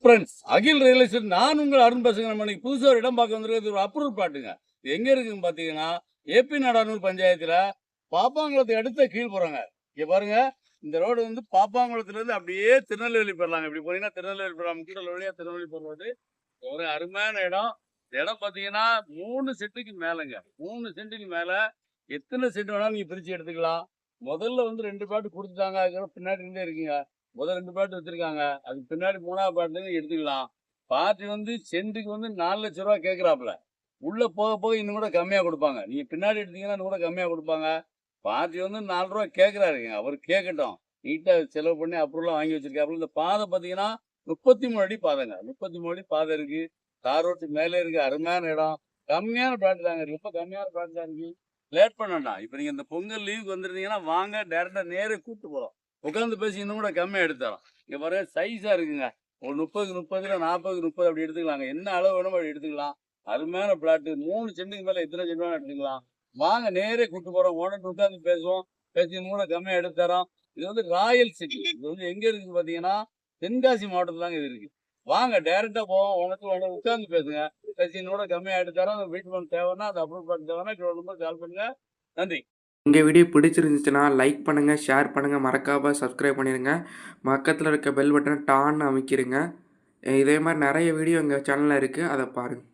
Friends, அகில் real estate நான் உங்கள் அருண் பேசுகிறேன். நம்ம இன்னைக்கு புதுசா ஒரு இடம் பார்க்க வந்திருக்கிறது ஒரு அப்ரூவல் பிளாட்டுங்க. இது எங்க இருக்குன்னு பார்த்தீங்கன்னா, ஏபி நாடானூர் பஞ்சாயத்துல பாப்பாங்குளத்தை அடுத்த கீழ்புறங்க. இங்க பாருங்க, இந்த ரோடு வந்து பாப்பாங்குளத்துலேருந்து அப்படியே திருநெல்வேலி போயிடலாங்க. இப்படி போனீங்கன்னா திருநெல்வேலி போயிடலாம். கீழ வழியா திருநெல்வேலி போகிறது ஒரு அருமையான இடம். இந்த இடம் பார்த்தீங்கன்னா 3 சென்ட்டுக்கு மேலங்க. 3 சென்ட்டுக்கு மேல எத்தனை சென்ட் வேணாலும் நீங்க பிரிச்சு எடுத்துக்கலாம். முதல்ல வந்து 2 பிளாட் குடுத்துட்டாங்க. அதுக்கப்புறம் பின்னாடி இருந்தே இருக்குங்க. முதல் 2 பிளாட் வச்சிருக்காங்க. அதுக்கு பின்னாடி 3வது பிளாட்லேருந்து எடுத்துக்கலாம். பார்ட்டி வந்து சென்ட்டுக்கு வந்து 4,00,000 கேட்குறாப்புல. உள்ள போக போக இன்னும் கூட கம்மியா குடுப்பாங்க. நீங்க பின்னாடி எடுத்தீங்கன்னா இன்னும் கூட கம்மியா குடுப்பாங்க. பார்ட்டி வந்து ரூ. 4 கேட்குறாருங்க. அவரு கேட்கட்டும். நீட்டா செலவு பண்ணி அப்ரூவலா வாங்கி வச்சிருக்காப்புல. இந்த பாதை பார்த்தீங்கன்னா 33 அடி பாதைங்க. 33 அடி பாதை இருக்கு. தார் ரோட்டு மேலே இருக்கு. அருமையான இடம். கம்மியான பிளாட் தாங்க. ரொம்ப கம்மியான பிளாட் தான் இருக்கு. லேட் பண்ண வேண்டாம். இப்ப நீங்க இந்த பொங்கல் லீவுக்கு வந்துருந்தீங்கன்னா வாங்க, டைரக்ட்டா நேரா கூட்டு போறோம். உட்காந்து பேசி இன்னும் கூட கம்மியா எடுத்து தரோம். இங்க பாருங்க, சைஸா இருக்குங்க. ஒரு 30க்கு 30 இல்ல 40க்கு 30 அப்படி எடுத்துக்கலாங்க. என்ன அளவு வேணுமோ அப்படி எடுத்துக்கலாம். அருமையான பிளாட். 3 சென்ட்டுக்கு மேல எத்தனை சென்ட் வேணா எடுத்துக்கலாம். வாங்க, நேரே கூட்டு போறோம். ஓனர்ட்ட உட்காந்து பேசுவோம். பேசி இன்னும் கூட கம்மியா எடுத்து தரோம். இது வந்து ராயல் சிட்டி. இது வந்து எங்க இருக்குன்னு பாத்தீங்கன்னா, தென்காசி மாவட்டத்துல தாங்க இது இருக்கு. வாங்க, டைரக்டா போவோம். ஓனர் உட்காந்து பேசுங்க. பேசி இன்னும் கூட கம்மியா எடுத்து தரோம். வீட்டு லோன் தேவைன்னா, அந்த அப்ரூவல் பிளாட் தேவைன்னா இதோட நம்பருக்கு கால் பண்ணுங்க. நன்றி. இந்த வீடியோ பிடிச்சிருந்துச்சுன்னா லைக் பண்ணுங்கள், ஷேர் பண்ணுங்கள், மறக்காமல் சப்ஸ்கிரைப் பண்ணிடுங்க. பக்கத்தில் இருக்க பெல் பட்டனை டான்னு அமைக்கிருங்க. இதே மாதிரி நிறைய வீடியோ எங்கள் சேனலில் இருக்குது, அதை பாருங்கள்.